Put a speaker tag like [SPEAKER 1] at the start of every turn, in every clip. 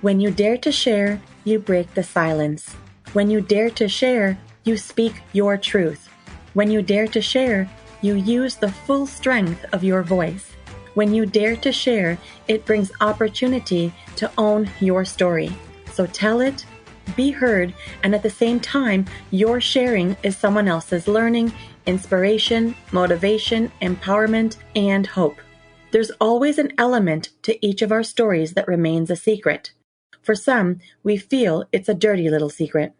[SPEAKER 1] When you dare to share, you break the silence. When you dare to share, you speak your truth. When you dare to share, you use the full strength of your voice. When you dare to share, it brings opportunity to own your story. So tell it, be heard, and at the same time, your sharing is someone else's learning, inspiration, motivation, empowerment, and hope. There's always an element to each of our stories that remains a secret. For some, we feel it's a dirty little secret.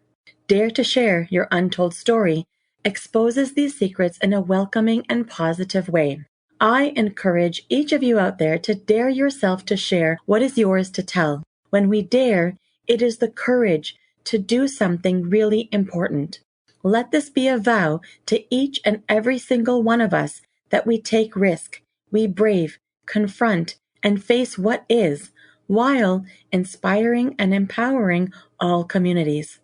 [SPEAKER 1] Dare to share your untold story exposes these secrets in a welcoming and positive way. I encourage each of you out there to dare yourself to share what is yours to tell. When we dare, it is the courage to do something really important. Let this be a vow to each and every single one of us that we take risk, we brave, confront, and face what is, while inspiring and empowering all communities.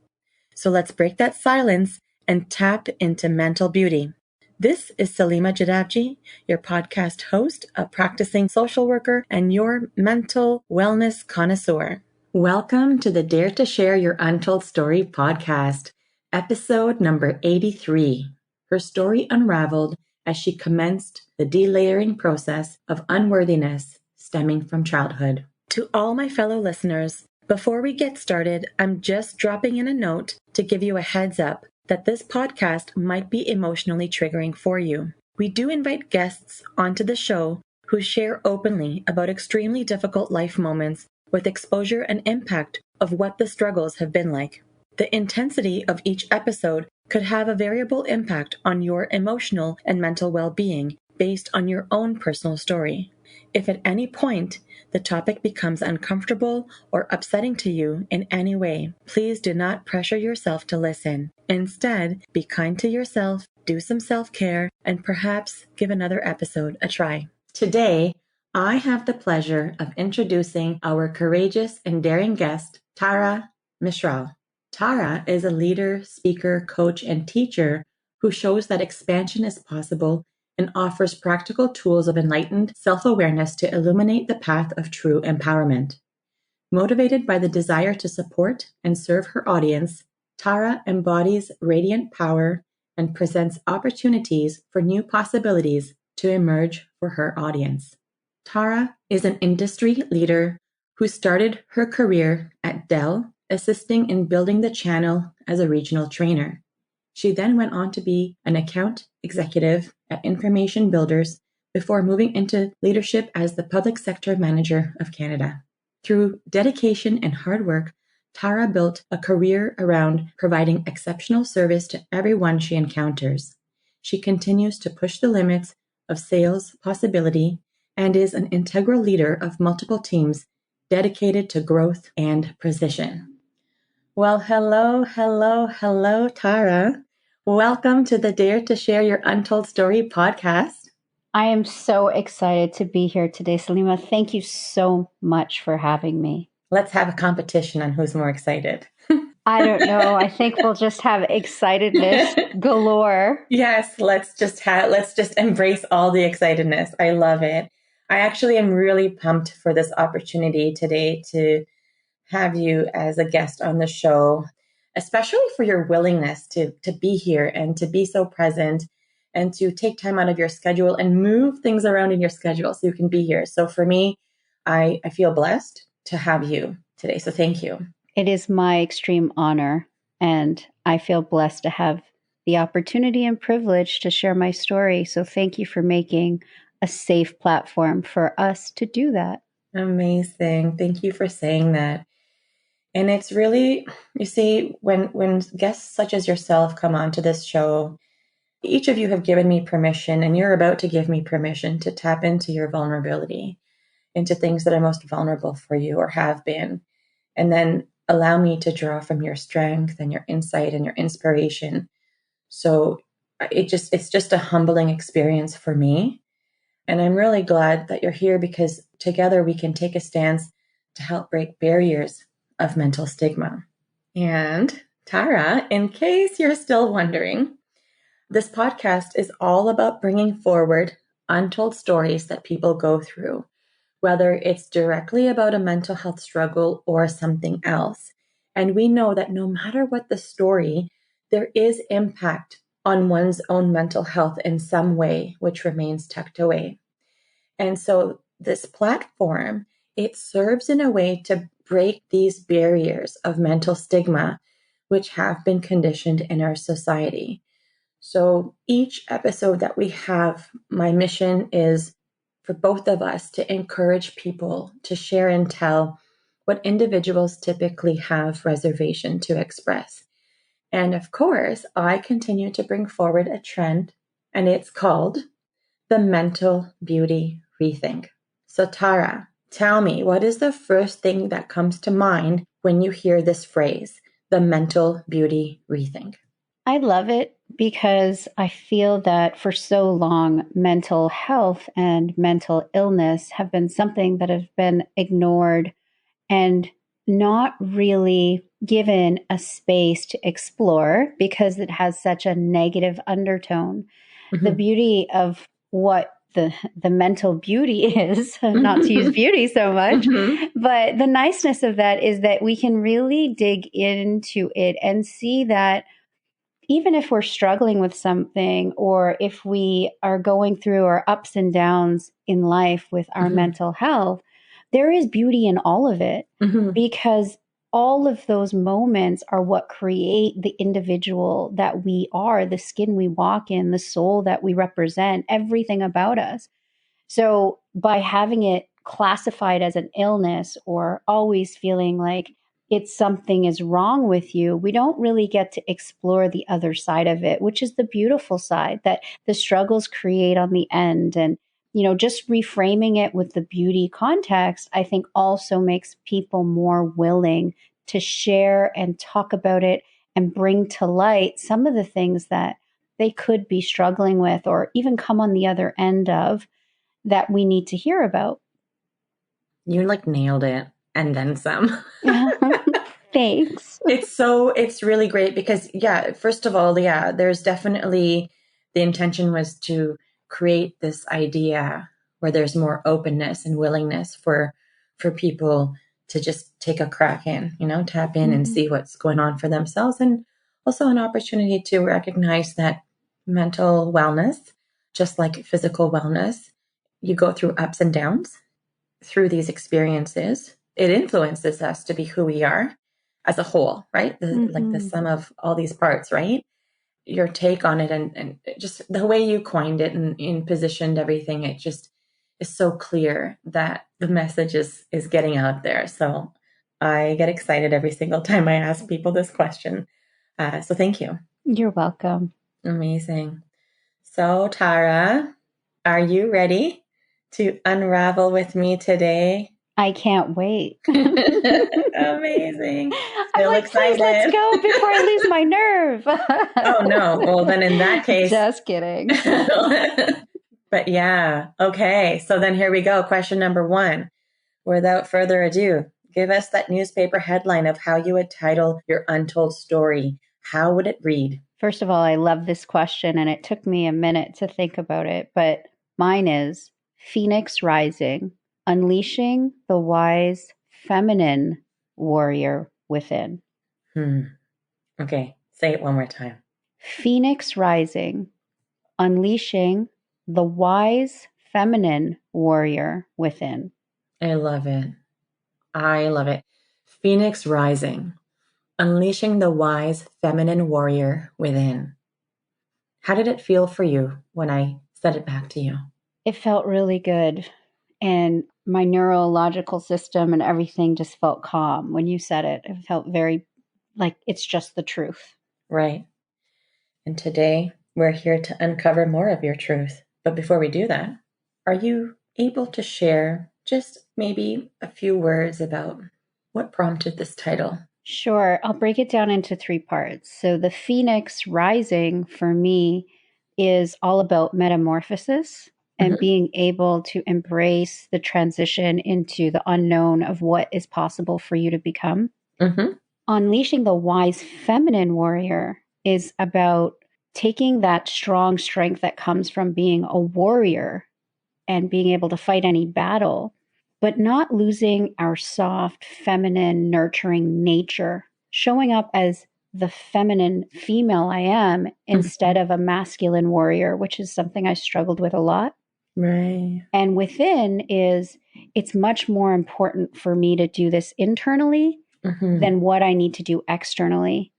[SPEAKER 1] So let's break that silence and tap into mental beauty. This is Salima Jadavji, your podcast host, a practicing social worker, and your mental wellness connoisseur. Welcome to the Dare to Share Your Untold Story podcast, episode number 83. Her story unraveled as she commenced the delayering process of unworthiness stemming from childhood. To all my fellow listeners, before we get started, I'm just dropping in a note to give you a heads up that this podcast might be emotionally triggering for you. We do invite guests onto the show who share openly about extremely difficult life moments with exposure and impact of what the struggles have been like. The intensity of each episode could have a variable impact on your emotional and mental well-being based on your own personal story. If at any point the topic becomes uncomfortable or upsetting to you in any way, please do not pressure yourself to listen. Instead, be kind to yourself, do some self-care, and perhaps give another episode a try. Today, I have the pleasure of introducing our courageous and daring guest, Tara Mishral. Tara is a leader, speaker, coach, and teacher who shows that expansion is possible and offers practical tools of enlightened self-awareness to illuminate the path of true empowerment. Motivated by the desire to support and serve her audience, Tara embodies radiant power and presents opportunities for new possibilities to emerge for her audience. Tara is an industry leader who started her career at Dell, assisting in building the channel as a regional trainer. She then went on to be an account executive at Information Builders before moving into leadership as the Public Sector Manager of Canada. Through dedication and hard work, Tara built a career around providing exceptional service to everyone she encounters. She continues to push the limits of sales possibility and is an integral leader of multiple teams dedicated to growth and precision. Well, hello, Tara. Welcome to the Dare to Share Your Untold Story podcast.
[SPEAKER 2] I am so excited to be here today, Salima. Thank you so much for having me.
[SPEAKER 1] Let's have a competition on who's more excited.
[SPEAKER 2] I don't know. I think we'll just have excitedness galore.
[SPEAKER 1] Yes, let's just embrace all the excitedness. I love it. I actually am really pumped for this opportunity today to have you as a guest on the show, especially for your willingness to be here and to be so present and to take time out of your schedule and move things around in your schedule so you can be here. So for me, I feel blessed to have you today. So thank you.
[SPEAKER 2] It is my extreme honor, and I feel blessed to have the opportunity and privilege to share my story. So thank you for making a safe platform for us to do that.
[SPEAKER 1] Amazing. Thank you for saying that. And it's really, you see, when guests such as yourself come onto this show, each of you have given me permission, and you're about to give me permission to tap into your vulnerability, into things that are most vulnerable for you or have been, and then allow me to draw from your strength and your insight and your inspiration. So it's just a humbling experience for me. And I'm really glad that you're here because together we can take a stance to help break barriers of mental stigma. And Tara, in case you're still wondering, this podcast is all about bringing forward untold stories that people go through, whether it's directly about a mental health struggle or something else. And we know that no matter what the story, there is impact on one's own mental health in some way, which remains tucked away. And so this platform, it serves in a way to break these barriers of mental stigma, which have been conditioned in our society. So each episode that we have, my mission is for both of us to encourage people to share and tell what individuals typically have reservation to express. And of course, I continue to bring forward a trend, and it's called the mental beauty rethink. So, Tara, tell me, what is the first thing that comes to mind when you hear this phrase, the mental beauty rethink?
[SPEAKER 2] I love it because I feel that for so long, mental health and mental illness have been something that have been ignored and not really given a space to explore because it has such a negative undertone. The
[SPEAKER 1] Mm-hmm.
[SPEAKER 2] beauty of what the mental beauty is, not to use beauty so much,
[SPEAKER 1] Mm-hmm.
[SPEAKER 2] but the niceness of that is that we can really dig into it and see that even if we're struggling with something or if we are going through our ups and downs in life with our
[SPEAKER 1] Mm-hmm.
[SPEAKER 2] mental health, there is beauty in all of it
[SPEAKER 1] Mm-hmm.
[SPEAKER 2] because all of those moments are what create the individual that we are, the skin we walk in, the soul that we represent, everything about us. So by having it classified as an illness or always feeling like it's something is wrong with you, we don't really get to explore the other side of it, which is the beautiful side that the struggles create on the end. And, just reframing it with the beauty context, I think also makes people more willing to share and talk about it and bring to light some of the things that they could be struggling with or even come on the other end of that we need to hear about.
[SPEAKER 1] You like nailed it and then some.
[SPEAKER 2] Thanks.
[SPEAKER 1] It's really great because, yeah, first of all, yeah, there's definitely the intention was to create this idea where there's more openness and willingness for people to just take a crack in, tap in and
[SPEAKER 2] Mm-hmm.
[SPEAKER 1] see what's going on for themselves, and also an opportunity to recognize that mental wellness, just like physical wellness, you go through ups and downs through these experiences. It influences us to be who we are as a whole, right? Like the
[SPEAKER 2] Mm-hmm.
[SPEAKER 1] sum of all these parts, right? Your take on it, and just the way you coined it and positioned everything, it just is so clear that the message is getting out there. So I get excited every single time I ask people this question. So thank you.
[SPEAKER 2] You're welcome.
[SPEAKER 1] Amazing. So Tara, are you ready to unravel with me today?
[SPEAKER 2] I can't wait.
[SPEAKER 1] Amazing.
[SPEAKER 2] I'm
[SPEAKER 1] Still
[SPEAKER 2] like, please, let's
[SPEAKER 1] excited.
[SPEAKER 2] go before I lose my nerve.
[SPEAKER 1] Oh no. Well, then in that case.
[SPEAKER 2] Just kidding.
[SPEAKER 1] But yeah. Okay. So then here we go. Question number one. Without further ado, give us that newspaper headline of how you would title your untold story. How would it read?
[SPEAKER 2] First of all, I love this question, and it took me a minute to think about it, but mine is Phoenix Rising, Unleashing the Wise Feminine Warrior Within.
[SPEAKER 1] Okay. Say it one more time.
[SPEAKER 2] Phoenix Rising, Unleashing the Wise Feminine Warrior Within.
[SPEAKER 1] I love it. I love it. Phoenix Rising, unleashing the wise feminine warrior within. How did it feel for you when I said it back to you?
[SPEAKER 2] It felt really good. And my neurological system and everything just felt calm when you said it. It felt very like it's just the truth.
[SPEAKER 1] Right. And today we're here to uncover more of your truth. But before we do that, are you able to share just maybe a few words about what prompted this title?
[SPEAKER 2] Sure. I'll break it down into three parts. So, the Phoenix Rising for me is all about metamorphosis and
[SPEAKER 1] Mm-hmm.
[SPEAKER 2] being able to embrace the transition into the unknown of what is possible for you to become.
[SPEAKER 1] Mm-hmm.
[SPEAKER 2] Unleashing the wise feminine warrior is about taking that strong strength that comes from being a warrior and being able to fight any battle but not losing our soft, feminine, nurturing nature, showing up as the feminine female I am instead
[SPEAKER 1] Mhm.
[SPEAKER 2] of a masculine warrior, which is something I struggled with a lot.
[SPEAKER 1] Right.
[SPEAKER 2] And within is it's much more important for me to do this internally
[SPEAKER 1] Mhm.
[SPEAKER 2] than what I need to do externally.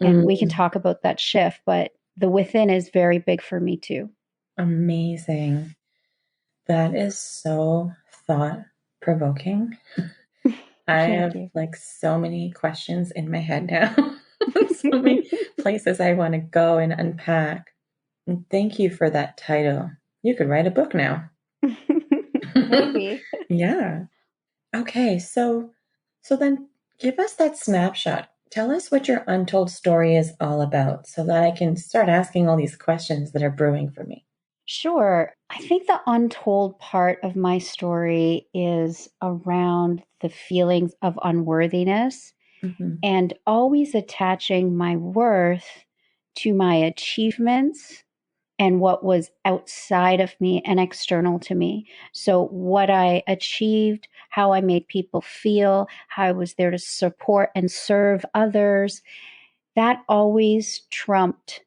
[SPEAKER 2] And we can
[SPEAKER 1] Mm,
[SPEAKER 2] talk about that shift, but the within is very big for me too.
[SPEAKER 1] amazing. That is so thought provoking. I
[SPEAKER 2] Thank
[SPEAKER 1] have
[SPEAKER 2] you.
[SPEAKER 1] like so many questions in my head now. So many places I want to go and unpack. And thank you for that title. You could write a book now.
[SPEAKER 2] Maybe.
[SPEAKER 1] Yeah. Okay, so then give us that snapshot. Tell us what your untold story is all about so that I can start asking all these questions that are brewing for me.
[SPEAKER 2] Sure. I think the untold part of my story is around the feelings of unworthiness
[SPEAKER 1] Hmm.
[SPEAKER 2] and always attaching my worth to my achievements and what was outside of me and external to me. So, what I achieved, how I made people feel, how I was there to support and serve others, that always trumped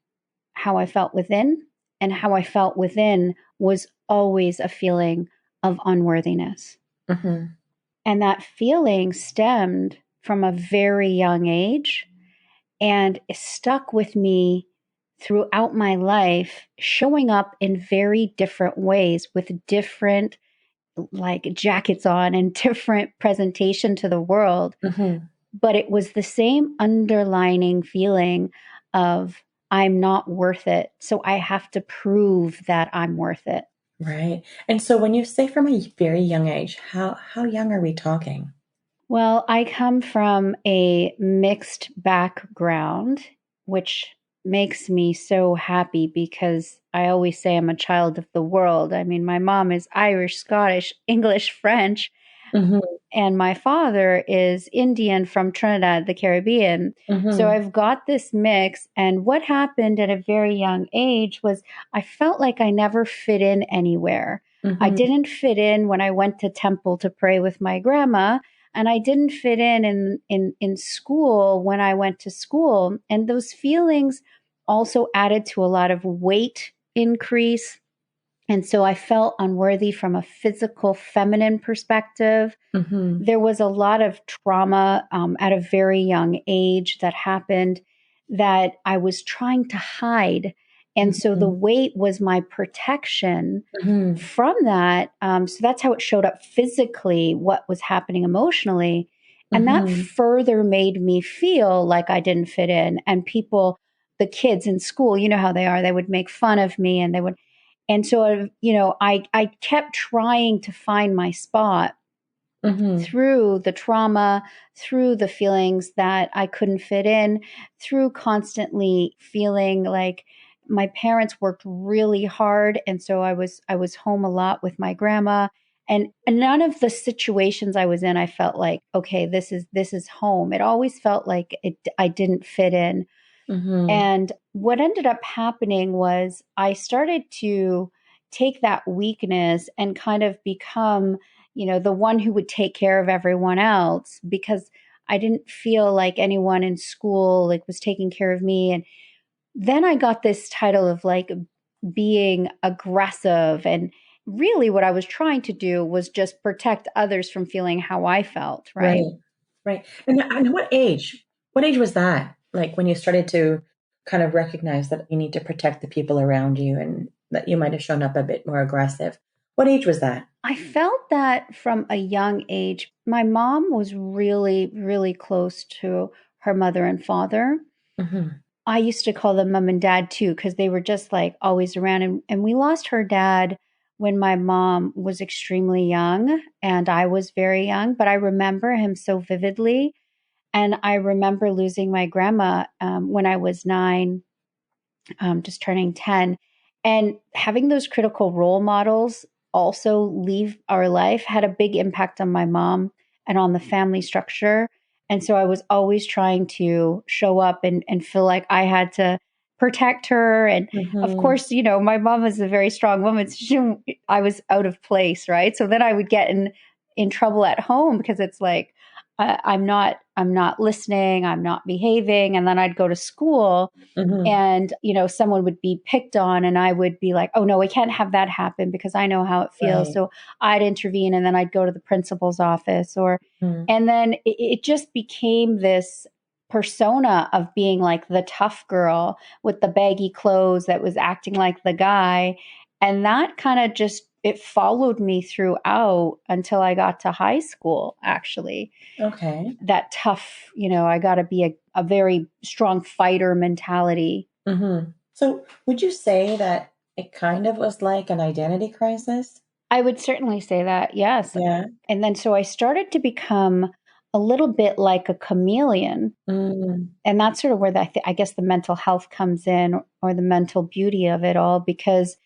[SPEAKER 2] how I felt within. And how I felt within was always a feeling of unworthiness.
[SPEAKER 1] Hmm.
[SPEAKER 2] And that feeling stemmed from a very young age and stuck with me throughout my life, showing up in very different ways with different like jackets on and different presentation to the world.
[SPEAKER 1] Hmm.
[SPEAKER 2] But it was the same underlining feeling of I'm not worth it. So I have to prove that I'm worth it.
[SPEAKER 1] Right. And so when you say from a very young age, how young are we talking?
[SPEAKER 2] Well, I come from a mixed background, which makes me so happy because I always say I'm a child of the world. I mean, my mom is Irish, Scottish, English, French,
[SPEAKER 1] Hmm.
[SPEAKER 2] and my father is Indian from Trinidad, the Caribbean. So
[SPEAKER 1] Hmm.
[SPEAKER 2] I've got this mix. And what happened at a very young age was I felt like I never fit in anywhere. I
[SPEAKER 1] Hmm.
[SPEAKER 2] didn't fit in when I went to temple to pray with my grandma. And I didn't fit in school when I went to school. And those feelings also added to a lot of weight increase. And so I felt unworthy from a physical, feminine perspective.
[SPEAKER 1] Hmm.
[SPEAKER 2] There was a lot of trauma at a very young age that happened that I was trying to hide. And so the
[SPEAKER 1] Hmm.
[SPEAKER 2] weight was my protection
[SPEAKER 1] Hmm.
[SPEAKER 2] from that. So that's how it showed up physically, what was happening emotionally. And that
[SPEAKER 1] Hmm.
[SPEAKER 2] further made me feel like I didn't fit in. And people, the kids in school, you know how they are, they would make fun of me and they would. And so, I kept trying to find my spot
[SPEAKER 1] Hmm.
[SPEAKER 2] through the trauma, through the feelings that I couldn't fit in, through constantly feeling like my parents worked really hard and so I was home a lot with my grandma and none of the situations I was in I felt like okay this is home. It always felt like I didn't fit in.
[SPEAKER 1] Hmm.
[SPEAKER 2] And what ended up happening was I started to take that weakness and kind of become, the one who would take care of everyone else because I didn't feel like anyone in school like was taking care of me. And then I got this title of like being aggressive and really what I was trying to do was just protect others from feeling how I felt, right?
[SPEAKER 1] Right. Right. And what age? What age was that? Like when you started to kind of recognize that you need to protect the people around you and that you might have shown up a bit more aggressive. What age was that?
[SPEAKER 2] I felt that from a young age. My mom was really, really close to her mother and father.
[SPEAKER 1] Hmm.
[SPEAKER 2] I used to call them mom and dad too, because they were just like always around. And we lost her dad when my mom was extremely young and I was very young, but I remember him so vividly. And I remember losing my grandma when I was 9, just turning 10. And having those critical role models also leave our life had a big impact on my mom and on the family structure. And so I was always trying to show up and feel like I had to protect her. And of
[SPEAKER 1] Hmm.
[SPEAKER 2] course, my mom is a very strong woman. So I was out of place, right? So then I would get in in trouble at home because it's like, I'm not listening, I'm not behaving. And then I'd go to school
[SPEAKER 1] Mm-hmm.
[SPEAKER 2] and, someone would be picked on and I would be like, oh no, we can't have that happen because I know how it feels.
[SPEAKER 1] Right.
[SPEAKER 2] So I'd intervene and then I'd go to the principal's office
[SPEAKER 1] Mm-hmm.
[SPEAKER 2] and then it just became this persona of being like the tough girl with the baggy clothes that was acting like the guy. And that kind of just, it followed me throughout until I got to high school, actually.
[SPEAKER 1] Okay.
[SPEAKER 2] That tough, I got to be a very strong fighter mentality.
[SPEAKER 1] Mm-hmm. So would you say that it kind of was like an identity crisis?
[SPEAKER 2] I would certainly say that, yes.
[SPEAKER 1] Yeah.
[SPEAKER 2] And then so I started to become a little bit like a chameleon.
[SPEAKER 1] Mm.
[SPEAKER 2] And that's sort of where I guess the mental health comes in or the mental beauty of it all, because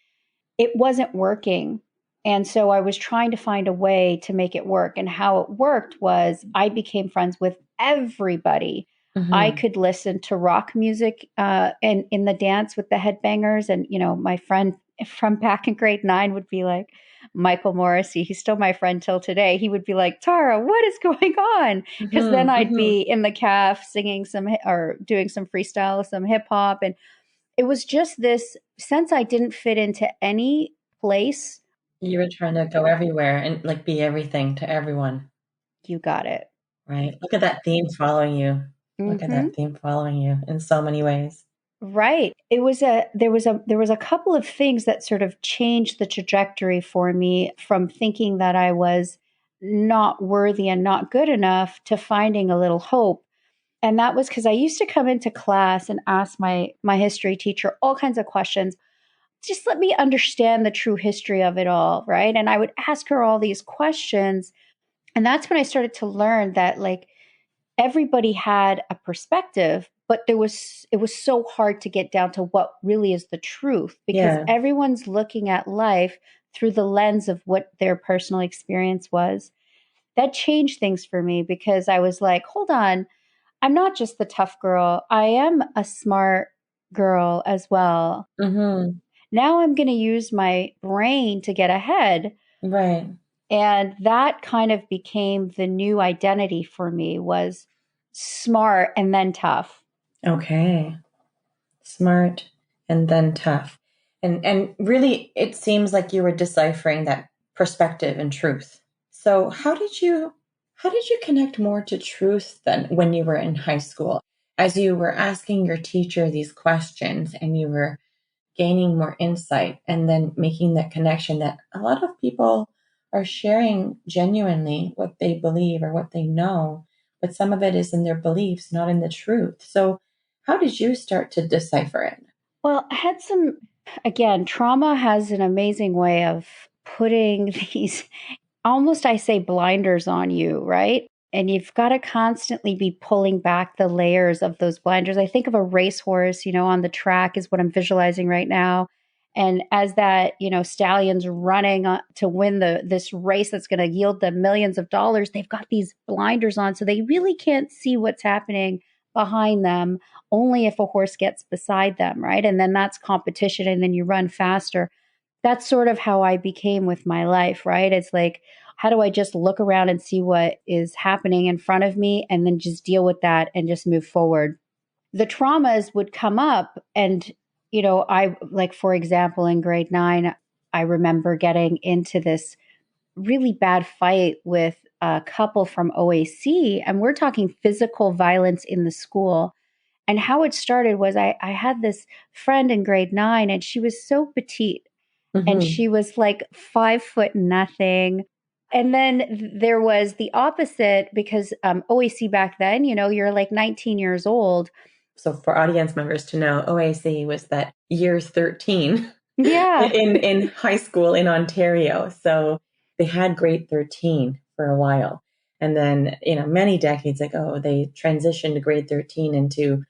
[SPEAKER 2] it wasn't working. And so I was trying to find a way to make it work. And how it worked was I became friends with everybody. I
[SPEAKER 1] Mm-hmm.
[SPEAKER 2] could listen to rock music and in the dance with the headbangers. And, my friend from back in grade 9 would be like, Michael Morrissey, he's still my friend till today. He would be like, Tara, what is going on? Because then
[SPEAKER 1] Mm-hmm.
[SPEAKER 2] I'd
[SPEAKER 1] Mm-hmm.
[SPEAKER 2] be in the calf singing or doing some freestyle, some hip hop. And it was just this sense I didn't fit into any place.
[SPEAKER 1] You were trying to go everywhere and like be everything to everyone.
[SPEAKER 2] You got it.
[SPEAKER 1] Right. Look at that theme following you. Look at
[SPEAKER 2] Hmm.
[SPEAKER 1] that theme following you in so many ways.
[SPEAKER 2] Right. There was a couple of things that sort of changed the trajectory for me from thinking that I was not worthy and not good enough to finding a little hope. And that was because I used to come into class and ask my history teacher all kinds of questions. Just let me understand the true history of it all, right? And I would ask her all these questions. And that's when I started to learn that like everybody had a perspective, but it was so hard to get down to what really is the truth because
[SPEAKER 1] Yeah.
[SPEAKER 2] everyone's looking at life through the lens of what their personal experience was. That changed things for me because I was like, hold on, I'm not just the tough girl. I am a smart girl as well.
[SPEAKER 1] Mm-hmm.
[SPEAKER 2] Now I'm going to use my brain to get ahead.
[SPEAKER 1] Right.
[SPEAKER 2] And that kind of became the new identity for me was smart and then tough.
[SPEAKER 1] Okay. Smart and then tough. And really it seems like you were deciphering that perspective and truth. So how did you connect more to truth then when you were in high school? As you were asking your teacher these questions and you were gaining more insight and then making that connection that a lot of people are sharing genuinely what they believe or what they know, but some of it is in their beliefs, not in the truth. So, how did you start to decipher it?
[SPEAKER 2] Well, I had some, again, trauma has an amazing way of putting these almost, I say, blinders on you, right? And you've got to constantly be pulling back the layers of those blinders. I think of a racehorse, on the track is what I'm visualizing right now. And as that, stallion's running to win this race that's going to yield them millions of dollars, they've got these blinders on, so they really can't see what's happening behind them. Only if a horse gets beside them, right? And then that's competition, and then you run faster. That's sort of how I became with my life, right? It's like, how do I just look around and see what is happening in front of me and then just deal with that and just move forward? The traumas would come up. And, I, like, for example, in grade 9, I remember getting into this really bad fight with a couple from OAC. And we're talking physical violence in the school. And how it started was I had this friend in grade 9, and she was so petite and
[SPEAKER 1] Mm-hmm.
[SPEAKER 2] she was like 5 foot nothing. And then there was the opposite because OAC back then, you're like 19 years old.
[SPEAKER 1] So, for audience members to know, OAC was that year 13
[SPEAKER 2] Yeah.
[SPEAKER 1] in high school in Ontario. So, they had grade 13 for a while. And then, many decades ago, they transitioned grade 13 into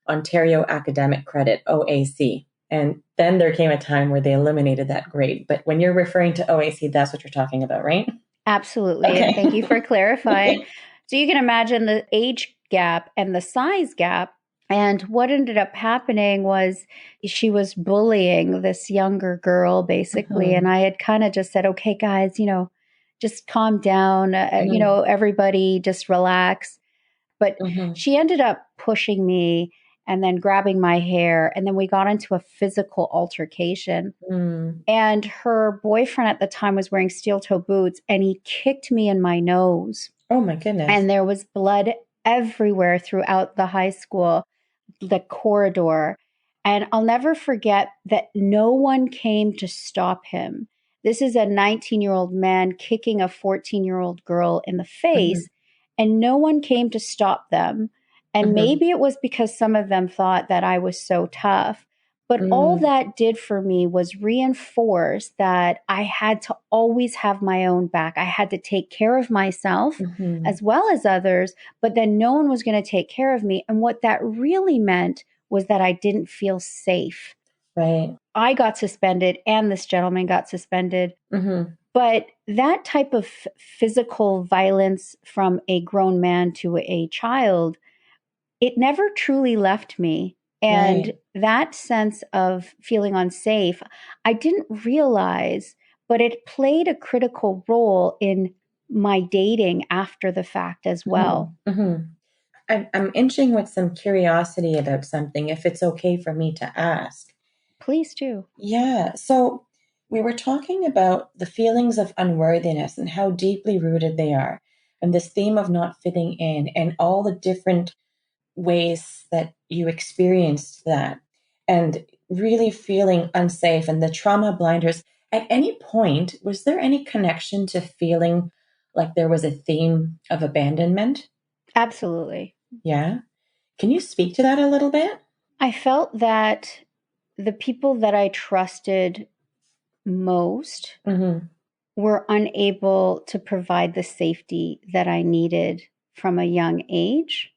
[SPEAKER 1] Ontario Academic Credit, OAC. And then there came a time where they eliminated that grade. But when you're referring to OAC, that's what you're talking about, right?
[SPEAKER 2] Absolutely. And thank you
[SPEAKER 1] Okay.
[SPEAKER 2] for clarifying. So you can imagine the age gap and the size gap. And what ended up happening was she was bullying this younger girl, basically. And
[SPEAKER 1] Mhm.
[SPEAKER 2] I had kind of just said, okay, guys, just calm down, everybody just relax. But
[SPEAKER 1] Mm-hmm.
[SPEAKER 2] she ended up pushing me and then grabbing my hair. And then we got into a physical altercation.
[SPEAKER 1] Mm.
[SPEAKER 2] And her boyfriend at the time was wearing steel toe boots and he kicked me in my nose.
[SPEAKER 1] Oh my goodness.
[SPEAKER 2] And there was blood everywhere throughout the high school, the corridor. And I'll never forget that no one came to stop him. This is a 19-year-old man kicking a 14-year-old girl in the
[SPEAKER 1] Mm-hmm.
[SPEAKER 2] face, and no one came to stop them. And
[SPEAKER 1] Mm-hmm.
[SPEAKER 2] maybe it was because some of them thought that I was so tough. But all
[SPEAKER 1] Mm.
[SPEAKER 2] that did for me was reinforce that I had to always have my own back. I had to take care of myself
[SPEAKER 1] Mm-hmm.
[SPEAKER 2] as well as others, but then no one was going to take care of me. And what that really meant was that I didn't feel safe.
[SPEAKER 1] Right.
[SPEAKER 2] I got suspended and this gentleman got suspended.
[SPEAKER 1] Mm-hmm.
[SPEAKER 2] But that type of physical violence from a grown man to a child, it never truly left me. And
[SPEAKER 1] Right.
[SPEAKER 2] that sense of feeling unsafe, I didn't realize, but it played a critical role in my dating after the fact as well.
[SPEAKER 1] Mm-hmm. Mm-hmm. I'm inching with some curiosity about something, if it's okay for me to ask.
[SPEAKER 2] Please do.
[SPEAKER 1] Yeah. So we were talking about the feelings of unworthiness and how deeply rooted they are, and this theme of not fitting in, and all the different ways that you experienced that, and really feeling unsafe and the trauma blinders. At any point, was there any connection to feeling like there was a theme of abandonment?
[SPEAKER 2] Absolutely.
[SPEAKER 1] Yeah. Can you speak to that a little bit?
[SPEAKER 2] I felt that the people that I trusted most
[SPEAKER 1] Mm-hmm.
[SPEAKER 2] were unable to provide the safety that I needed from a young age.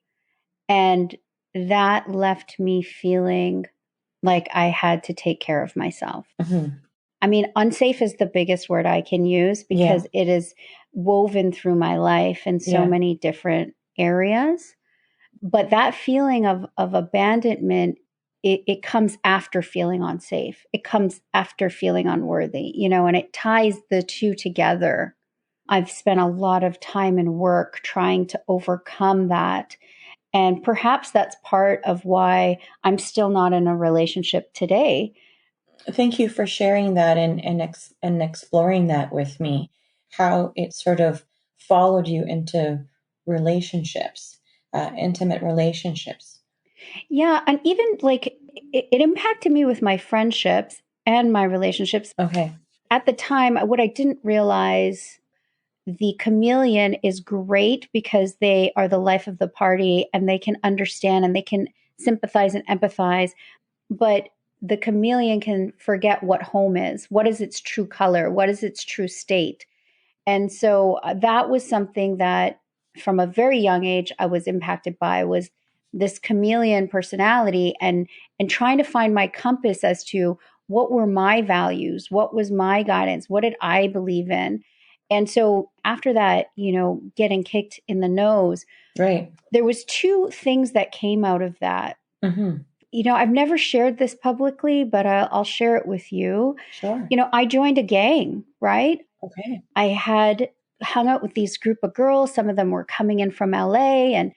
[SPEAKER 2] And that left me feeling like I had to take care of myself.
[SPEAKER 1] Mm-hmm.
[SPEAKER 2] I mean, unsafe is the biggest word I can use
[SPEAKER 1] Yeah.
[SPEAKER 2] because it is woven through my life in so
[SPEAKER 1] Yeah.
[SPEAKER 2] many different areas. But that feeling of abandonment, it comes after feeling unsafe. It comes after feeling unworthy, and it ties the two together. I've spent a lot of time and work trying to overcome that. And perhaps that's part of why I'm still not in a relationship today.
[SPEAKER 1] Thank you for sharing that and exploring that with me, how it sort of followed you into relationships, intimate relationships.
[SPEAKER 2] Yeah. And even like it impacted me with my friendships and my relationships.
[SPEAKER 1] Okay.
[SPEAKER 2] At the time, what I didn't realize, the chameleon is great because they are the life of the party and they can understand and they can sympathize and empathize. But the chameleon can forget what home is. What is its true color? What is its true state? And so that was something that from a very young age I was impacted by, was this chameleon personality, and trying to find my compass as to what were my values, what was my guidance, what did I believe in. And so after that, getting kicked in the nose,
[SPEAKER 1] Right.
[SPEAKER 2] there was two things that came out of that.
[SPEAKER 1] Mm-hmm.
[SPEAKER 2] I've never shared this publicly, but I'll share it with you.
[SPEAKER 1] Sure.
[SPEAKER 2] I joined a gang, right?
[SPEAKER 1] Okay.
[SPEAKER 2] I had hung out with these group of girls. Some of them were coming in from LA, and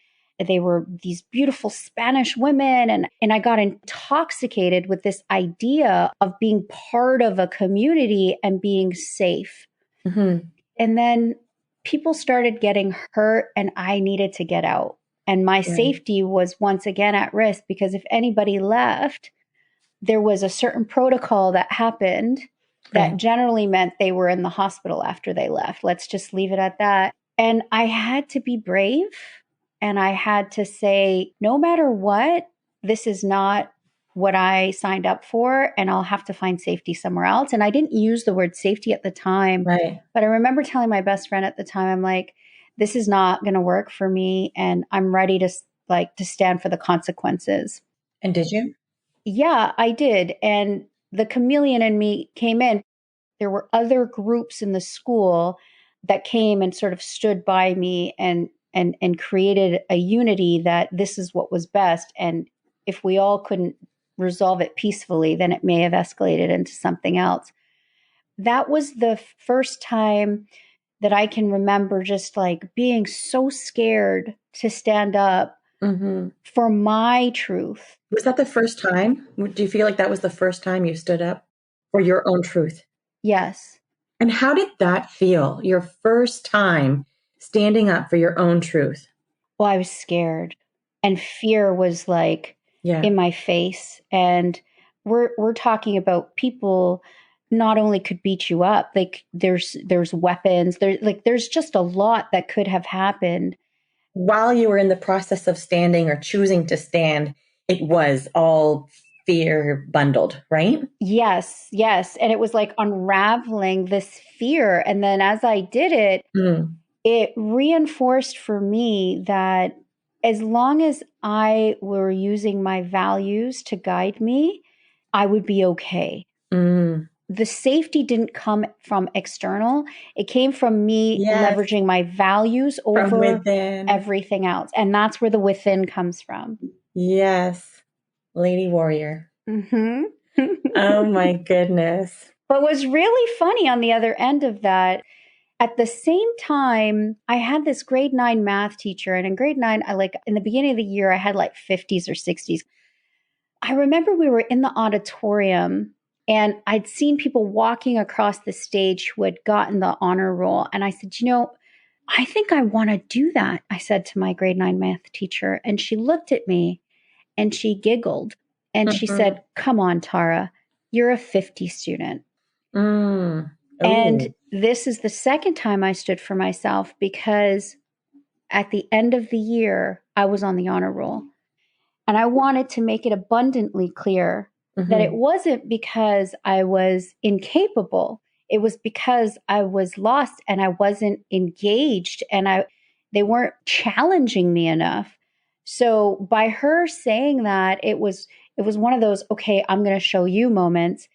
[SPEAKER 2] they were these beautiful Spanish women. And I got intoxicated with this idea of being part of a community and being safe.
[SPEAKER 1] Mm-hmm.
[SPEAKER 2] And then people started getting hurt, and I needed to get out. And my
[SPEAKER 1] Right.
[SPEAKER 2] safety was once again at risk because if anybody left, there was a certain protocol that happened that
[SPEAKER 1] Right.
[SPEAKER 2] generally meant they were in the hospital after they left. Let's just leave it at that. And I had to be brave, and I had to say, no matter what, this is not what I signed up for, and I'll have to find safety somewhere else. And I didn't use the word safety at the time,
[SPEAKER 1] Right.
[SPEAKER 2] but I remember telling my best friend at the time, I'm like, this is not going to work for me, and I'm ready to stand for the consequences.
[SPEAKER 1] And did you?
[SPEAKER 2] Yeah, I did. And the chameleon in me came in. There were other groups in the school that came and sort of stood by me and created a unity that this is what was best. And if we all couldn't resolve it peacefully, then it may have escalated into something else. That was the first time that I can remember just like being so scared to stand up for my truth.
[SPEAKER 1] Was that the first time? Do you feel like that was the first time you stood up for your own truth?
[SPEAKER 2] Yes.
[SPEAKER 1] And how did that feel? Your first time standing up for your own truth?
[SPEAKER 2] Well, I was scared, and fear was like in my face. And we're talking about people not only could beat you up, like there's weapons, there's just a lot that could have happened.
[SPEAKER 1] While you were in the process of standing or choosing to stand, it was all fear bundled, right?
[SPEAKER 2] Yes, yes. And it was like unraveling this fear. And then as I did it, it reinforced for me that as long as I were using my values to guide me, I would be okay. The safety didn't come from external. It came from me leveraging my values over everything else. And that's where the within comes from.
[SPEAKER 1] Yes. Lady warrior. Oh my goodness.
[SPEAKER 2] But what's really funny on the other end of that, at the same time, I had this grade 9 math teacher. And in grade 9, I like in the beginning of the year, I had like 50s or 60s. I remember we were in the auditorium and I'd seen people walking across the stage who had gotten the honor roll. And I said, I think I want to do that. I said to my grade 9 math teacher. And she looked at me and she giggled and she said, come on, Tara, you're a 50 student. And this is the second time I stood for myself because at the end of the year, I was on the honor roll. And I wanted to make it abundantly clear that it wasn't because I was incapable. It was because I was lost and I wasn't engaged and they weren't challenging me enough. So by her saying that, it was one of those, okay, I'm going to show you moments.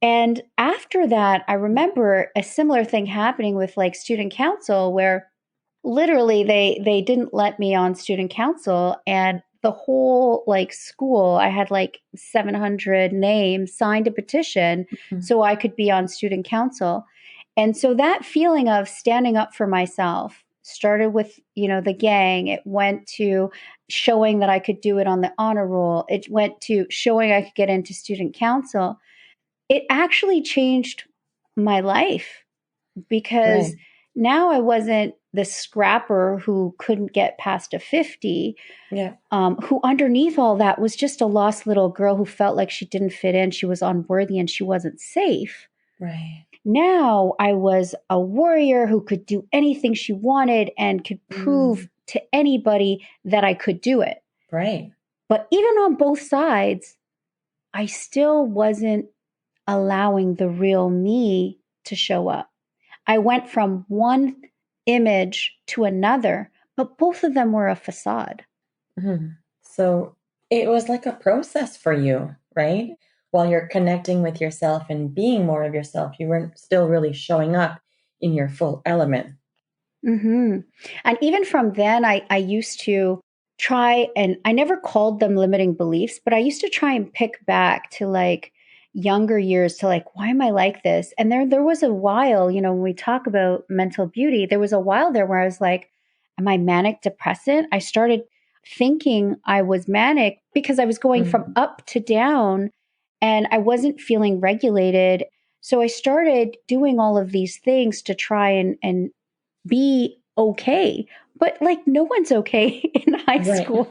[SPEAKER 2] And after that, I remember a similar thing happening with like student council where literally they didn't let me on student council, and the whole like school, I had like 700 names, signed a petition so I could be on student council. And so that feeling of standing up for myself started with, the gang. It went to showing that I could do it on the honor roll. It went to showing I could get into student council. It actually changed my life because now I wasn't the scrapper who couldn't get past a 50, who underneath all that was just a lost little girl who felt like she didn't fit in, she was unworthy, and she wasn't safe.
[SPEAKER 1] Right.
[SPEAKER 2] Now I was a warrior who could do anything she wanted and could prove to anybody that I could do it.
[SPEAKER 1] Right.
[SPEAKER 2] But even on both sides, I still wasn't allowing the real me to show up. I went from one image to another, but both of them were a facade.
[SPEAKER 1] So it was like a process for you, right? While you're connecting with yourself and being more of yourself, you weren't still really showing up in your full element.
[SPEAKER 2] And even from then, I used to try, and I never called them limiting beliefs, but I used to try and pick back to like younger years to like, why am I like this? And there was a while, when we talk about mental beauty, there was a while there where I was like, am I manic depressant? I started thinking I was manic because I was going from up to down and I wasn't feeling regulated. So I started doing all of these things to try and be okay. But like no one's okay in high school.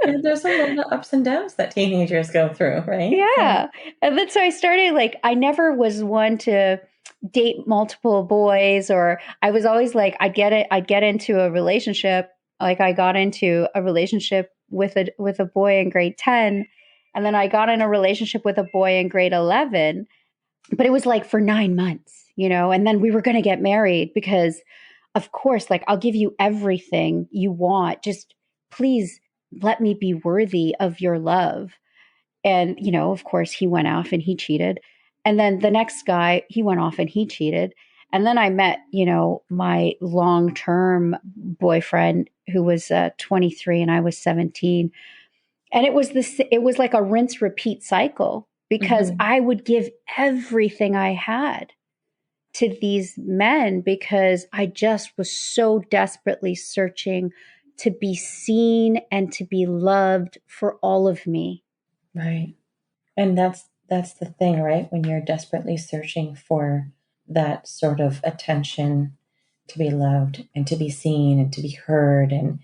[SPEAKER 1] And there's a lot of ups and downs that teenagers go through, right?
[SPEAKER 2] Yeah. And then so I started like, I never was one to date multiple boys, or I was always like, I'd get into a relationship. Like I got into a relationship with a boy in grade 10. And then I got in a relationship with a boy in grade 11. But it was like for 9 months, and then we were going to get married because, of course, like I'll give you everything you want. Just please let me be worthy of your love. And, of course, he went off and he cheated. And then the next guy, he went off and he cheated. And then I met, my long-term boyfriend who was 23 and I was 17. And it was like a rinse repeat cycle because I would give everything I had. to these men because I just was so desperately searching to be seen and to be loved for all of me.
[SPEAKER 1] Right. And that's the thing, right? When you're desperately searching for that sort of attention, to be loved and to be seen and to be heard and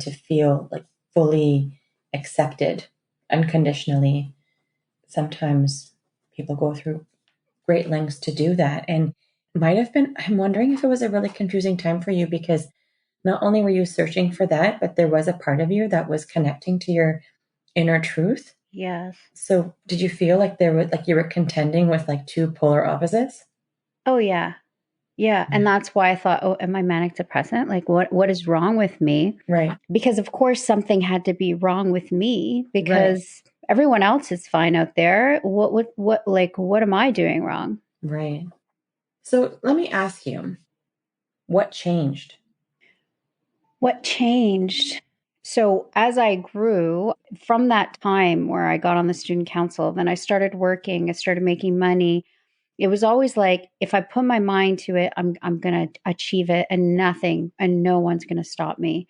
[SPEAKER 1] to feel like fully accepted unconditionally. Sometimes people go through great lengths to do that. And might have been, I'm wondering if it was a really confusing time for you because not only were you searching for that, but there was a part of you that was connecting to your inner truth.
[SPEAKER 2] Yes.
[SPEAKER 1] So did you feel like there was like you were contending with like two polar opposites?
[SPEAKER 2] Oh, yeah. Yeah. And that's why I thought, oh, am I manic depressant? Like, what is wrong with me?
[SPEAKER 1] Right.
[SPEAKER 2] Because, of course, something had to be wrong with me
[SPEAKER 1] Right.
[SPEAKER 2] because everyone else is fine out there. What am I doing wrong?
[SPEAKER 1] Right. So let me ask you, what changed?
[SPEAKER 2] What changed? So, as I grew from that time where I got on the student council, then I started working, I started making money. It was always like, if I put my mind to it, I'm going to achieve it and nothing and no one's going to stop me.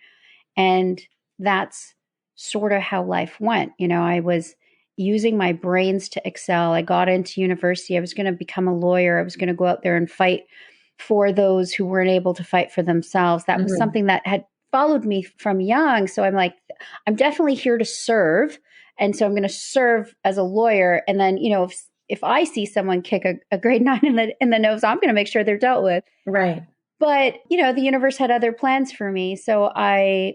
[SPEAKER 2] And that's sort of how life went. You know, I was using my brains to excel. I got into university. I was going to become a lawyer. I was going to go out there and fight for those who weren't able to fight for themselves. That was
[SPEAKER 1] Mhm.
[SPEAKER 2] something that had followed me from young. So I'm like, I'm definitely here to serve. And so I'm going to serve as a lawyer. And then, you know, if I see someone kick a grade 9 in the nose, I'm going to make sure they're dealt with.
[SPEAKER 1] Right.
[SPEAKER 2] But, you know, the universe had other plans for me. So I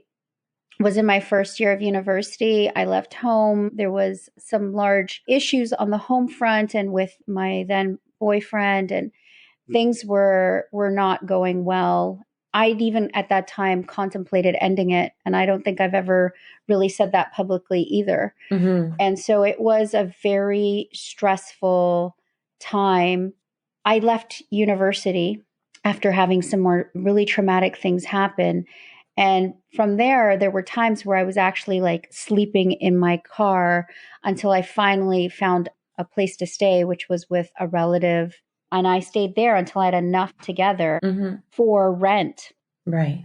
[SPEAKER 2] was in my first year of university. I left home. There was some large issues on the home front and with my then boyfriend, and things were not going well. I'd even at that time contemplated ending it, and I don't think I've ever really said that publicly either.
[SPEAKER 1] Hmm.
[SPEAKER 2] And so it was a very stressful time. I left university after having some more really traumatic things happen. And from there were times where I was actually like sleeping in my car until I finally found a place to stay, which was with a relative. And I stayed there until I had enough together
[SPEAKER 1] Hmm.
[SPEAKER 2] for rent.
[SPEAKER 1] Right.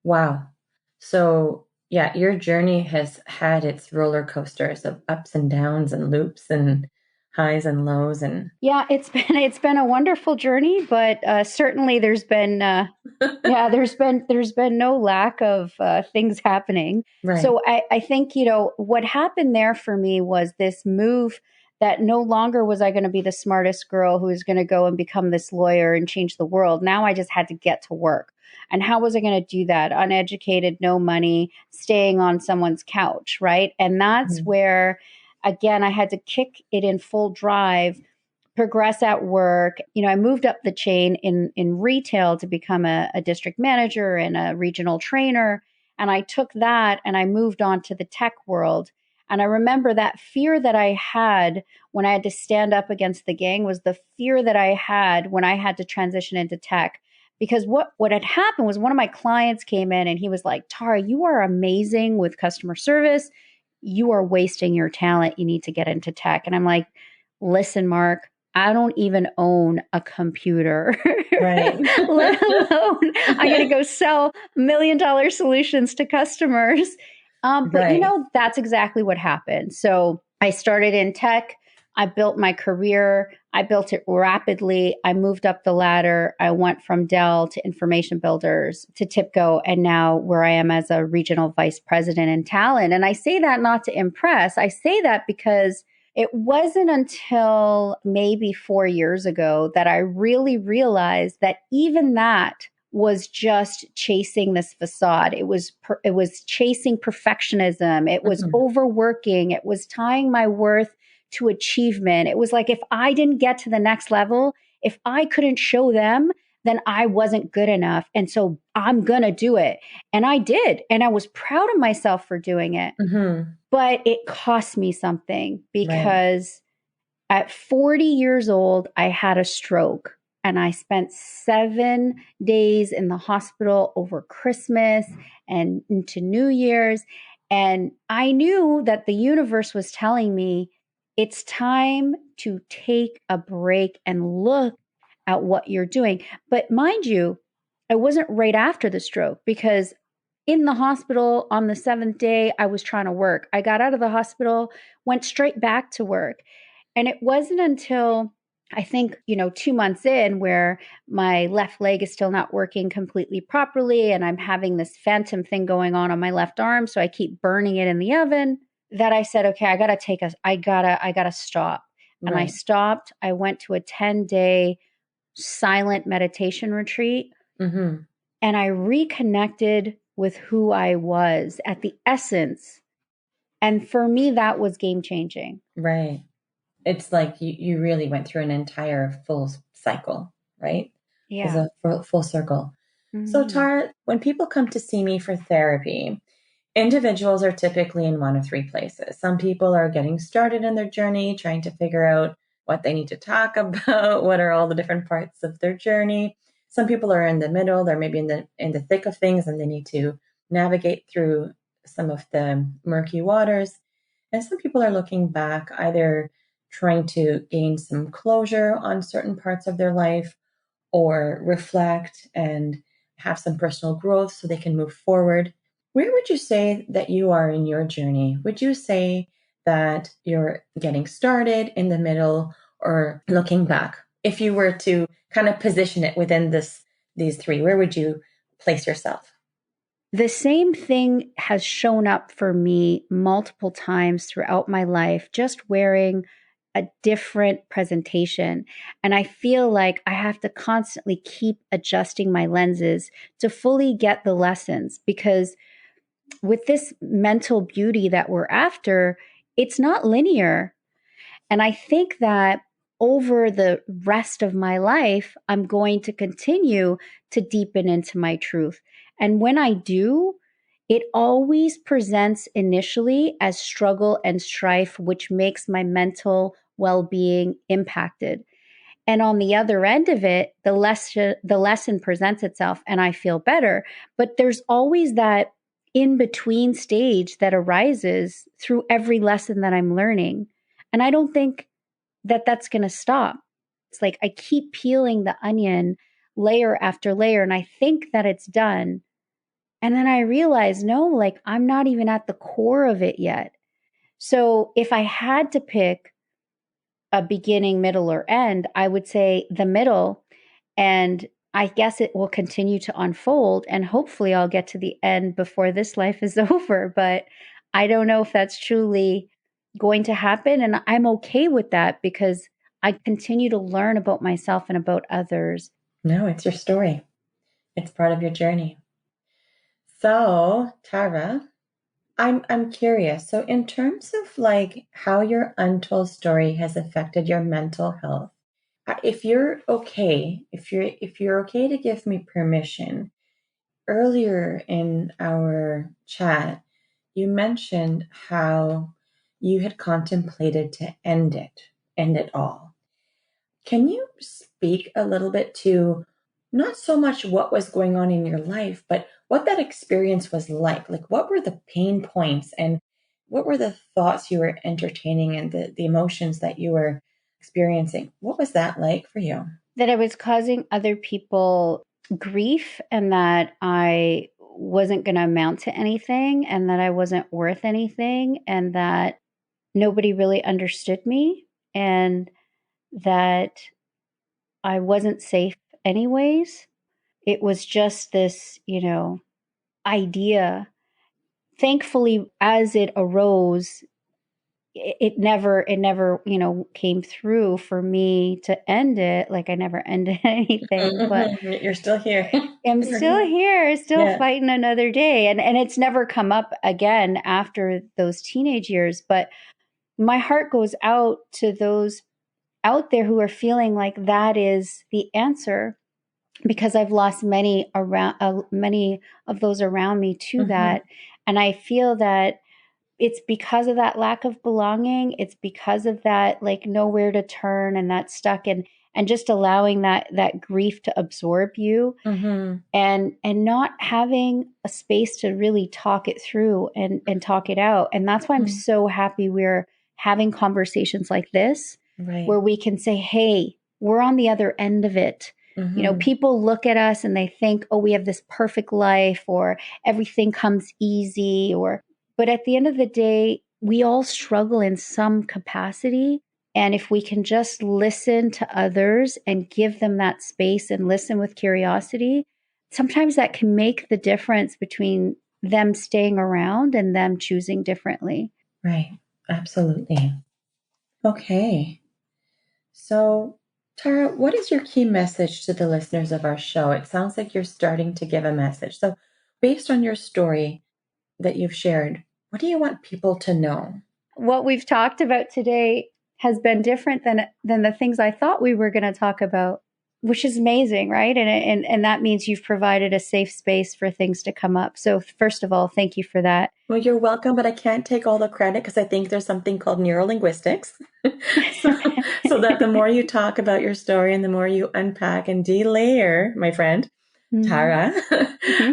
[SPEAKER 1] Wow. So, yeah, your journey has had its roller coasters of ups and downs and loops and highs and lows and
[SPEAKER 2] Yeah, it's been a wonderful journey, but certainly there's been no lack of things happening.
[SPEAKER 1] right.
[SPEAKER 2] So I think, you know, what happened there for me was this move that no longer was I going to be the smartest girl who was going to go and become this lawyer and change the world. Now I just had to get to work. And how was I going to do that? Uneducated, no money, staying on someone's couch, right? And that's
[SPEAKER 1] Mhm.
[SPEAKER 2] where, again, I had to kick it in full drive, progress at work. You know, I moved up the chain in retail to become a district manager and a regional trainer. And I took that and I moved on to the tech world. And I remember that fear that I had when I had to stand up against the gang was the fear that I had when I had to transition into tech. Because what had happened was one of my clients came in and he was like, Tara, you are amazing with customer service. You are wasting your talent. You need to get into tech. And I'm like, listen, Mark, I don't even own a computer,
[SPEAKER 1] Right.
[SPEAKER 2] let alone I'm going to go sell $1 million solutions to customers. But you
[SPEAKER 1] Right.
[SPEAKER 2] know, that's exactly what happened. So I started in tech. I built my career. I built it rapidly. I moved up the ladder. I went from Dell to Information Builders to TIPCO, and now where I am as a regional vice president in talent. And I say that not to impress. I say that because it wasn't until maybe 4 years ago that I really realized that even that was just chasing this facade. It was chasing perfectionism. It was
[SPEAKER 1] Mhm.
[SPEAKER 2] overworking. It was tying my worth to achievement. It was like if I didn't get to the next level, if I couldn't show them, then I wasn't good enough. And so I'm going to do it. And I did. And I was proud of myself for doing it.
[SPEAKER 1] Mhm.
[SPEAKER 2] But it cost me something
[SPEAKER 1] Right.
[SPEAKER 2] because at 40 years old, I had a stroke and I spent 7 days in the hospital over Christmas and into New Year's. And I knew that the universe was telling me it's time to take a break and look at what you're doing. But mind you, it wasn't right after the stroke, because in the hospital on the 7th day, I was trying to work. I got out of the hospital, went straight back to work. And it wasn't until I think, 2 months in, where my left leg is still not working completely properly, and I'm having this phantom thing going on my left arm. So I keep burning it in the oven, that I said, okay, I gotta stop. And I
[SPEAKER 1] Right.
[SPEAKER 2] stopped. I went to a 10-day silent meditation retreat,
[SPEAKER 1] Mm-hmm.
[SPEAKER 2] and I reconnected with who I was at the essence. And for me, that was game changing.
[SPEAKER 1] Right. It's like you really went through an entire full cycle, right? It's
[SPEAKER 2] Yeah.
[SPEAKER 1] a full circle. So,
[SPEAKER 2] Mhm.
[SPEAKER 1] Tara, when people come to see me for therapy, individuals are typically in one of three places. Some people are getting started in their journey, trying to figure out what they need to talk about, what are all the different parts of their journey. Some people are in the middle, they're maybe in the thick of things, and they need to navigate through some of the murky waters. And some people are looking back, either trying to gain some closure on certain parts of their life or reflect and have some personal growth so they can move forward. Where would you say that you are in your journey? Would you say that you're getting started, in the middle, or looking back? If you were to kind of position it within these three, where would you place yourself?
[SPEAKER 2] The same thing has shown up for me multiple times throughout my life, just wearing a different presentation. And I feel like I have to constantly keep adjusting my lenses to fully get the lessons, because with this mental beauty that we're after, it's not linear. And I think that over the rest of my life, I'm going to continue to deepen into my truth. And when I do, it always presents initially as struggle and strife, which makes my mental well being impacted. And on the other end of it, the lesson presents itself and I feel better. But there's always that in between stage that arises through every lesson that I'm learning. And I don't think that that's going to stop. It's like I keep peeling the onion layer after layer, and I think that it's done. And then I realize, no, like I'm not even at the core of it yet. So if I had to pick a beginning, middle, or end, I would say the middle. And I guess it will continue to unfold. And hopefully I'll get to the end before this life is over. But I don't know if that's truly going to happen. And I'm okay with that, because I continue to learn about myself and about others.
[SPEAKER 1] No, it's your story. It's part of your journey. So, Tara, I'm curious. So, in terms of like how your untold story has affected your mental health, if you're okay, if you're okay to give me permission, earlier in our chat, you mentioned how you had contemplated to end it all. Can you speak a little bit to not so much what was going on in your life, but what that experience was like? Like, what were the pain points and what were the thoughts you were entertaining and the emotions that you were experiencing? What was that like for you?
[SPEAKER 2] That I was causing other people grief, and that I wasn't going to amount to anything, and that I wasn't worth anything, and that nobody really understood me, and that I wasn't safe anyways. It was just this, idea. Thankfully, as it arose, it never, came through for me to end it. Like I never ended anything, but
[SPEAKER 1] Mhm. You're still here.
[SPEAKER 2] I'm
[SPEAKER 1] You're
[SPEAKER 2] still
[SPEAKER 1] here.
[SPEAKER 2] here, still
[SPEAKER 1] Yeah.
[SPEAKER 2] fighting another day. And it's never come up again after those teenage years. But my heart goes out to those out there who are feeling like that is the answer, because I've lost many of those around me to
[SPEAKER 1] Hmm.
[SPEAKER 2] that. And I feel that it's because of that lack of belonging. It's because of that, like nowhere to turn and that stuck, and just allowing that grief to absorb you,
[SPEAKER 1] Hmm.
[SPEAKER 2] and not having a space to really talk it through and talk it out. And that's why I'm so happy we're having conversations like this,
[SPEAKER 1] Right.
[SPEAKER 2] where we can say, hey, we're on the other end of it.
[SPEAKER 1] Mm-hmm.
[SPEAKER 2] People look at us and they think, oh, we have this perfect life, or everything comes easy, but at the end of the day, we all struggle in some capacity. And if we can just listen to others and give them that space and listen with curiosity, sometimes that can make the difference between them staying around and them choosing differently.
[SPEAKER 1] Right. Absolutely. Okay. So, Tara, what is your key message to the listeners of our show? It sounds like you're starting to give a message. So, based on your story that you've shared, what do you want people to know?
[SPEAKER 2] What we've talked about today has been different than the things I thought we were going to talk about, which is amazing, right? And that means you've provided a safe space for things to come up. So first of all, thank you for that.
[SPEAKER 1] Well, you're welcome, but I can't take all the credit because I think there's something called neurolinguistics. so that the more you talk about your story and the more you unpack and delayer, my friend, Tara,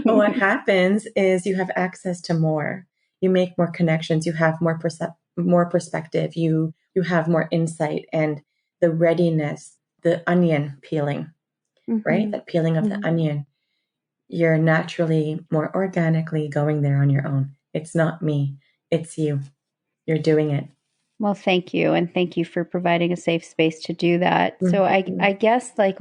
[SPEAKER 1] what happens is you have access to more. You make more connections. You have more more perspective. You have more insight and the readiness, the onion peeling, right? That peeling of the onion. You're naturally, more organically going there on your own. It's not me. It's you. You're doing it.
[SPEAKER 2] Well, thank you. And thank you for providing a safe space to do that. So I guess like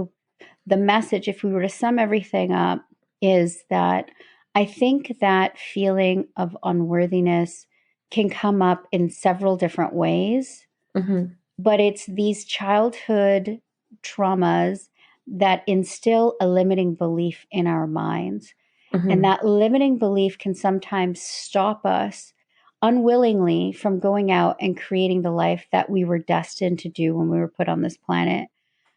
[SPEAKER 2] the message, if we were to sum everything up, is that I think that feeling of unworthiness can come up in several different ways, but it's these childhood traumas that instill a limiting belief in our minds. And that limiting belief can sometimes stop us unwillingly from going out and creating the life that we were destined to do when we were put on this planet.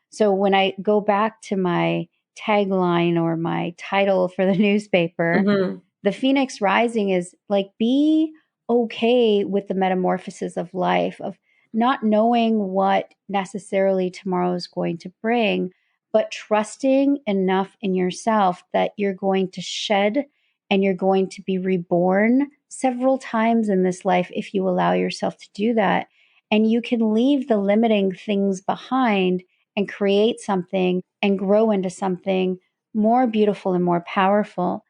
[SPEAKER 2] So when I go back to my tagline or my title for the newspaper, the Phoenix Rising is like, be okay with the metamorphosis of life, of not knowing what necessarily tomorrow is going to bring, but trusting enough in yourself that you're going to shed and you're going to be reborn several times in this life if you allow yourself to do that. And you can leave the limiting things behind and create something and grow into something more beautiful and more powerful.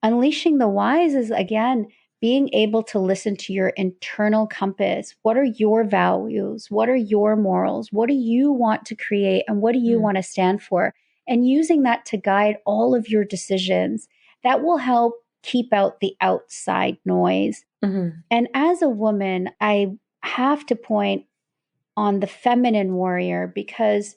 [SPEAKER 2] Unleashing the wise is, again, being able to listen to your internal compass. What are your values? What are your morals? What do you want to create? And what do you want to stand for? And using that to guide all of your decisions. That will help keep out the outside noise. And as a woman, I have to point on the feminine warrior, because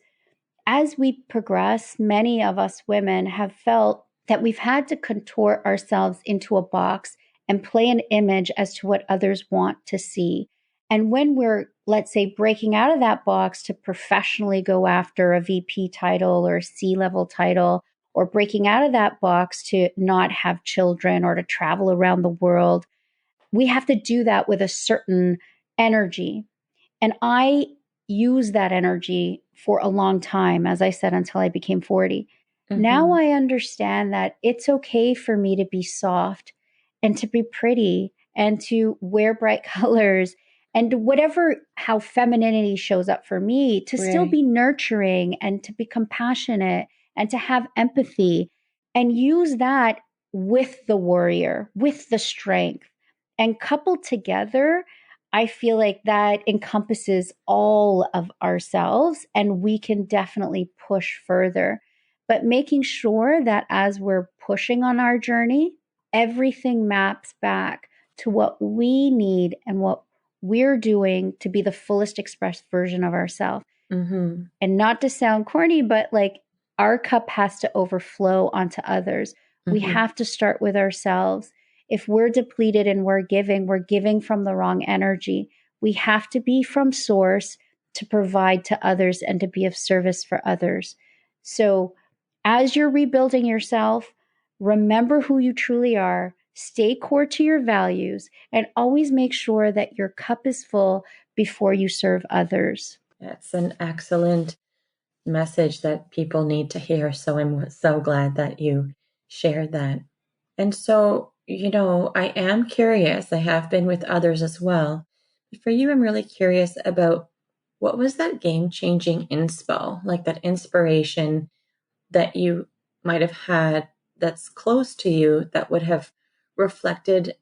[SPEAKER 2] as we progress, many of us women have felt that we've had to contort ourselves into a box and play an image as to what others want to see. And when we're, let's say, breaking out of that box to professionally go after a VP title or a C-level title, or breaking out of that box to not have children or to travel around the world, we have to do that with a certain energy. And I used that energy for a long time, as I said, until I became 40. Now I understand that it's okay for me to be soft and to be pretty and to wear bright colors and whatever, how femininity shows up for me, to still be nurturing and to be compassionate and to have empathy, and use that with the warrior, with the strength, and coupled together. I feel like that encompasses all of ourselves, and we can definitely push further. But making sure that as we're pushing on our journey, everything maps back to what we need and what we're doing to be the fullest expressed version of ourselves. And not to sound corny, but like, our cup has to overflow onto others. We have to start with ourselves. If we're depleted and we're giving from the wrong energy. We have to be from source to provide to others and to be of service for others. So as you're rebuilding yourself, remember who you truly are, stay core to your values, and always make sure that your cup is full before you serve others.
[SPEAKER 1] That's an excellent message that people need to hear. So I'm so glad that you shared that. And so, I am curious. I have been with others as well. But for you, I'm really curious about what was that game-changing inspo, like that inspiration that you might have had that's close to you that would have reflected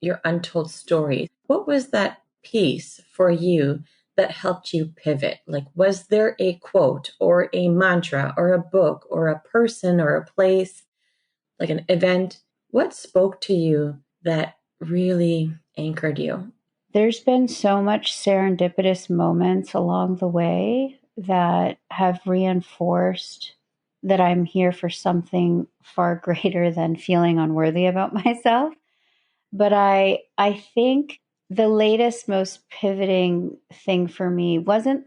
[SPEAKER 1] your untold story? What was that piece for you that helped you pivot? Like, was there a quote or a mantra or a book or a person or a place, like an event? What spoke to you that really anchored you?
[SPEAKER 2] There's been so much serendipitous moments along the way that have reinforced that I'm here for something far greater than feeling unworthy about myself. But I think the latest, most pivoting thing for me wasn't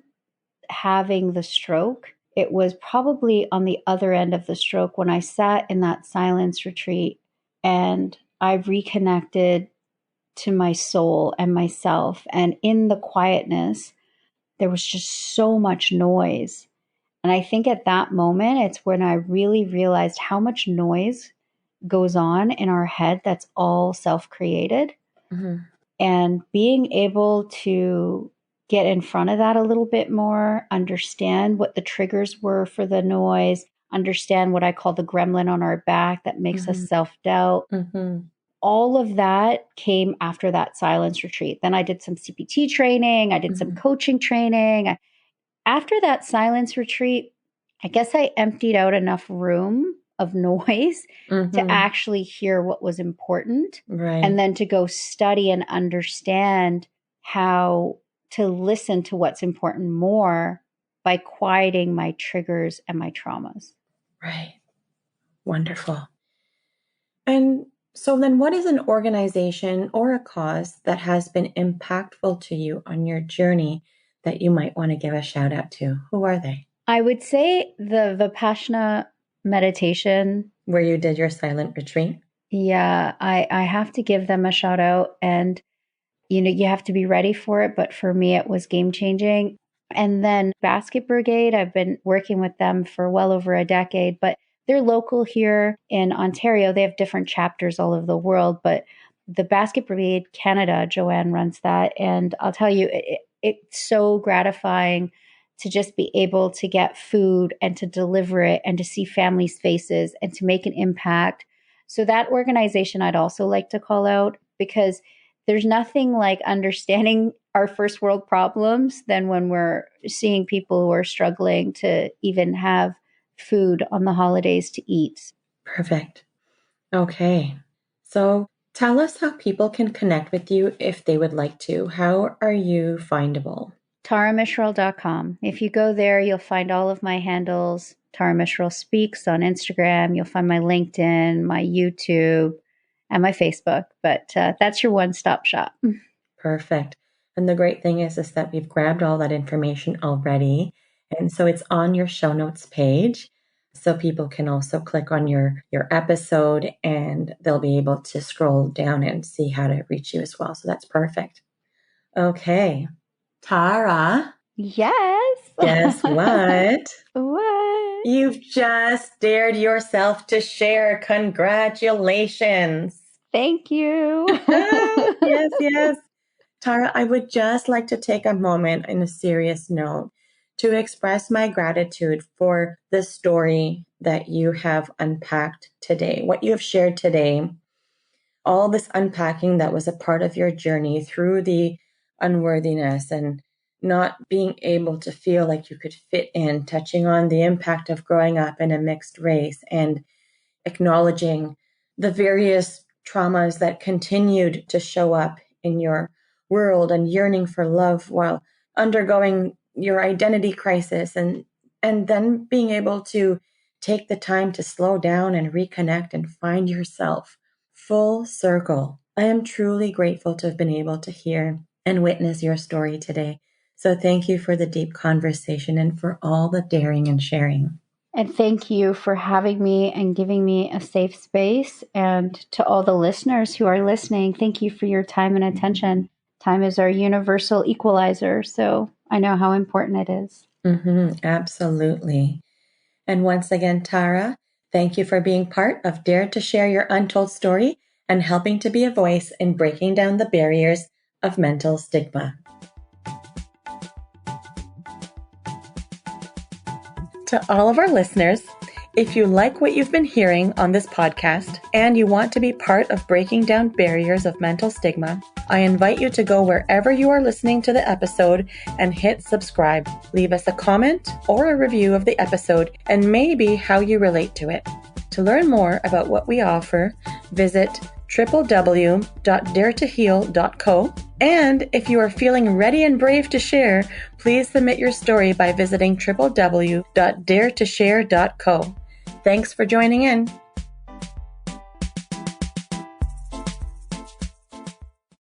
[SPEAKER 2] having the stroke. It was probably on the other end of the stroke when I sat in that silence retreat and I reconnected to my soul and myself. And in the quietness, there was just so much noise. And I think at that moment, it's when I really realized how much noise goes on in our head that's all self created.
[SPEAKER 1] Mm-hmm.
[SPEAKER 2] And being able to get in front of that a little bit more, understand what the triggers were for the noise, understand what I call the gremlin on our back that makes us self doubt. All of that came after that silence retreat. Then I did some CPT training, I did some coaching training. After that silence retreat, I guess I emptied out enough room of noise to actually hear what was important.
[SPEAKER 1] Right.
[SPEAKER 2] And then to go study and understand how to listen to what's important more by quieting my triggers and my traumas.
[SPEAKER 1] Right. Wonderful. And so then what is an organization or a cause that has been impactful to you on your journey that you might want to give a shout out to? Who are they?
[SPEAKER 2] I would say the Vipassana meditation.
[SPEAKER 1] Where you did your silent retreat?
[SPEAKER 2] Yeah, I have to give them a shout out. And, you know, you have to be ready for it. But for me, it was game changing. And then Basket Brigade, I've been working with them for well over a decade, but they're local here in Ontario. They have different chapters all over the world, but the Basket Brigade Canada, Joanne runs that. And I'll tell you, it's so gratifying to just be able to get food and to deliver it and to see families' faces and to make an impact. So that organization I'd also like to call out, because there's nothing like understanding our first world problems than when we're seeing people who are struggling to even have food on the holidays to eat.
[SPEAKER 1] Perfect. Okay. So tell us how people can connect with you if they would like to. How are you findable?
[SPEAKER 2] TaraMishral.com. If you go there, you'll find all of my handles. Tara Mishral Speaks on Instagram. You'll find my LinkedIn, my YouTube, and my Facebook. But that's your one-stop shop.
[SPEAKER 1] Perfect. And the great thing is that we've grabbed all that information already. And so it's on your show notes page. So people can also click on your episode and they'll be able to scroll down and see how to reach you as well. So that's perfect. Okay. Tara.
[SPEAKER 2] Yes.
[SPEAKER 1] Guess what?
[SPEAKER 2] What?
[SPEAKER 1] You've just dared yourself to share. Congratulations.
[SPEAKER 2] Thank you.
[SPEAKER 1] Yes, yes. Tara, I would just like to take a moment in a serious note to express my gratitude for the story that you have unpacked today, what you have shared today, all this unpacking that was a part of your journey through the unworthiness and not being able to feel like you could fit in, touching on the impact of growing up in a mixed race and acknowledging the various traumas that continued to show up in your world and yearning for love while undergoing your identity crisis and then being able to take the time to slow down and reconnect and find yourself full circle. I am truly grateful to have been able to hear and witness your story today. So thank you for the deep conversation and for all the daring and sharing.
[SPEAKER 2] And thank you for having me and giving me a safe space. And to all the listeners who are listening, thank you for your time and attention. Time is our universal equalizer, so I know how important it is.
[SPEAKER 1] Absolutely. And once again, Tara, thank you for being part of Dare to Share Your Untold Story and helping to be a voice in breaking down the barriers of mental stigma. To all of our listeners, if you like what you've been hearing on this podcast and you want to be part of breaking down barriers of mental stigma, I invite you to go wherever you are listening to the episode and hit subscribe. Leave us a comment or a review of the episode and maybe how you relate to it. To learn more about what we offer, visit www.daretoheal.co. And if you are feeling ready and brave to share, please submit your story by visiting www.daretoshare.co. Thanks for joining in.